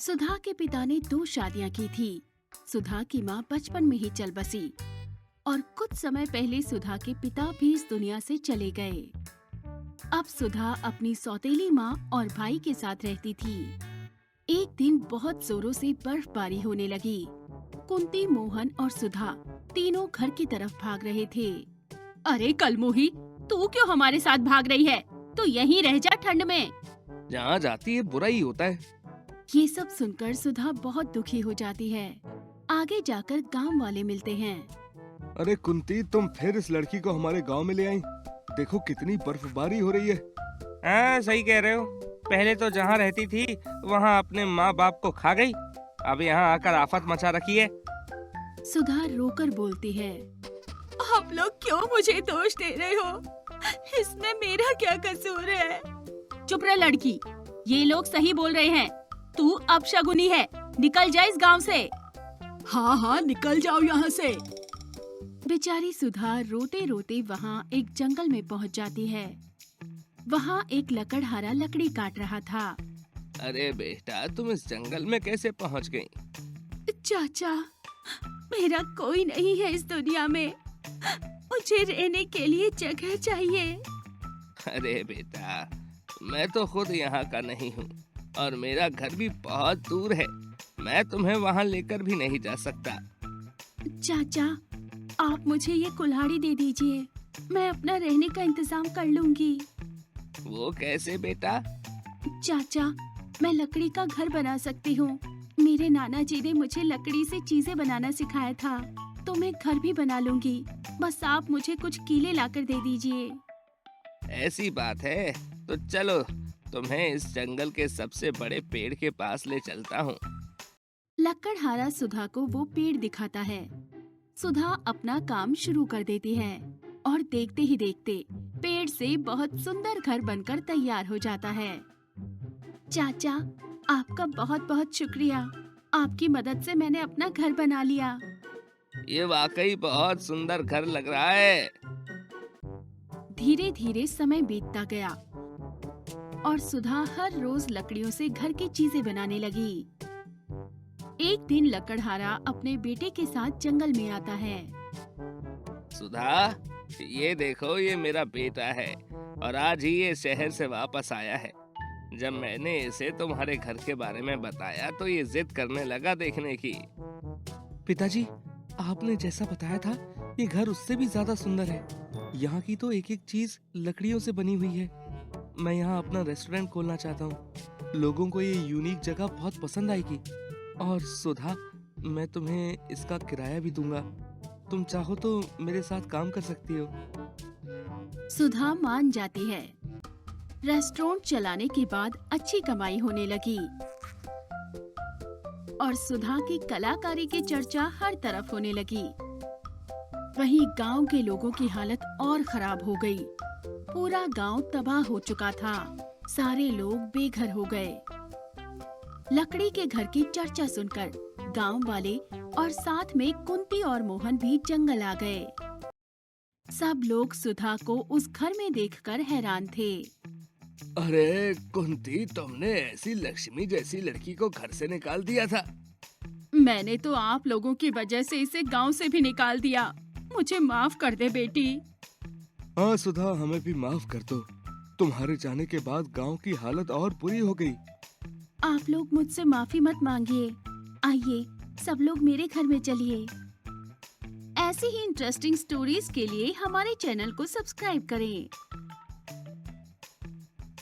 सुधा के पिता ने 2 शादियां की थी। सुधा की माँ बचपन में ही चल बसी और कुछ समय पहले सुधा के पिता भी इस दुनिया से चले गए। अब सुधा अपनी सौतेली माँ और भाई के साथ रहती थी। एक दिन बहुत जोरों से बर्फबारी होने लगी। कुंती, मोहन और सुधा तीनों घर की तरफ भाग रहे थे। अरे कलमोही, तू क्यों हमारे साथ भाग रही है? तू यहीं रह जा ठंड में। जहाँ जाती है बुरा ही होता है। ये सब सुनकर सुधा बहुत दुखी हो जाती है। आगे जाकर गांव वाले मिलते हैं। अरे कुंती, तुम फिर इस लड़की को हमारे गांव में ले आई। देखो कितनी बर्फबारी हो रही है। हाँ, सही कह रहे हो। पहले तो जहाँ रहती थी वहाँ अपने माँ बाप को खा गई, अब यहाँ आकर आफत मचा रखी है। सुधा रोकर बोलती है, आप लोग क्यों मुझे दोष दे रहे हो? इसमें मेरा क्या कसूर है? चुप रह लड़की, ये लोग सही बोल रहे हैं। तू अपशगुनी है, निकल जा इस गांव से। हाँ हाँ, निकल जाओ यहाँ से। बेचारी सुधा रोते रोते वहाँ एक जंगल में पहुँच जाती है। वहाँ एक लकड़हारा लकड़ी काट रहा था। अरे बेटा, तुम इस जंगल में कैसे पहुँच गई? चाचा, मेरा कोई नहीं है इस दुनिया में। मुझे रहने के लिए जगह चाहिए। अरे बेटा, मैं तो खुद यहाँ का नहीं हूँ और मेरा घर भी बहुत दूर है। मैं तुम्हें वहाँ लेकर भी नहीं जा सकता। चाचा, आप मुझे ये कुल्हाड़ी दे दीजिए, मैं अपना रहने का इंतजाम कर लूंगी। वो कैसे बेटा? चाचा, मैं लकड़ी का घर बना सकती हूँ। मेरे नाना जी ने मुझे लकड़ी से चीजें बनाना सिखाया था, तो मैं घर भी बना लूंगी। बस आप मुझे कुछ कीले लाकर दे दीजिए। ऐसी बात है तो चलो, तुम्हें इस जंगल के सबसे बड़े पेड़ के पास ले चलता हूँ। लकड़हारा सुधा को वो पेड़ दिखाता है। सुधा अपना काम शुरू कर देती है और देखते ही देखते पेड़ से बहुत सुंदर घर बनकर तैयार हो जाता है। चाचा, आपका बहुत बहुत शुक्रिया। आपकी मदद से मैंने अपना घर बना लिया। ये वाकई बहुत सुंदर घर लग रहा है। धीरे धीरे समय बीतता गया और सुधा हर रोज लकड़ियों से घर की चीजें बनाने लगी। एक दिन लकड़हारा अपने बेटे के साथ जंगल में आता है। सुधा, ये देखो, ये मेरा बेटा है और आज ही ये शहर से वापस आया है। जब मैंने इसे तुम्हारे घर के बारे में बताया तो ये जिद करने लगा देखने की। पिताजी, आपने जैसा बताया था ये घर उससे भी ज्यादा सुंदर है। यहाँ की तो एक एक चीज लकड़ियों से बनी हुई है। मैं यहाँ अपना रेस्टोरेंट खोलना चाहता हूँ। लोगों को ये यूनिक जगह बहुत पसंद आएगी। और सुधा, मैं तुम्हें इसका किराया भी दूंगा। तुम चाहो तो मेरे साथ काम कर सकती हो। सुधा मान जाती है। रेस्टोरेंट चलाने के बाद अच्छी कमाई होने लगी और सुधा की कलाकारी की चर्चा हर तरफ होने लगी। वहीं गांव के लोगों की हालत और खराब हो गई। पूरा गांव तबाह हो चुका था। सारे लोग बेघर हो गए। लकड़ी के घर की चर्चा सुनकर गांव वाले और साथ में कुंती और मोहन भी जंगल आ गए। सब लोग सुधा को उस घर में देखकर हैरान थे। अरे कुंती, तुमने ऐसी लक्ष्मी जैसी लड़की को घर से निकाल दिया था। मैंने तो आप लोगों की वजह से इसे गांव से भी निकाल दिया। मुझे माफ कर दे बेटी। हाँ सुधा, हमें भी माफ कर दो। तुम्हारे जाने के बाद गांव की हालत और बुरी हो गई। आप लोग मुझसे माफी मत मांगिए। आइए, सब लोग मेरे घर में चलिए। ऐसी ही इंटरेस्टिंग स्टोरीज के लिए हमारे चैनल को सब्सक्राइब करें।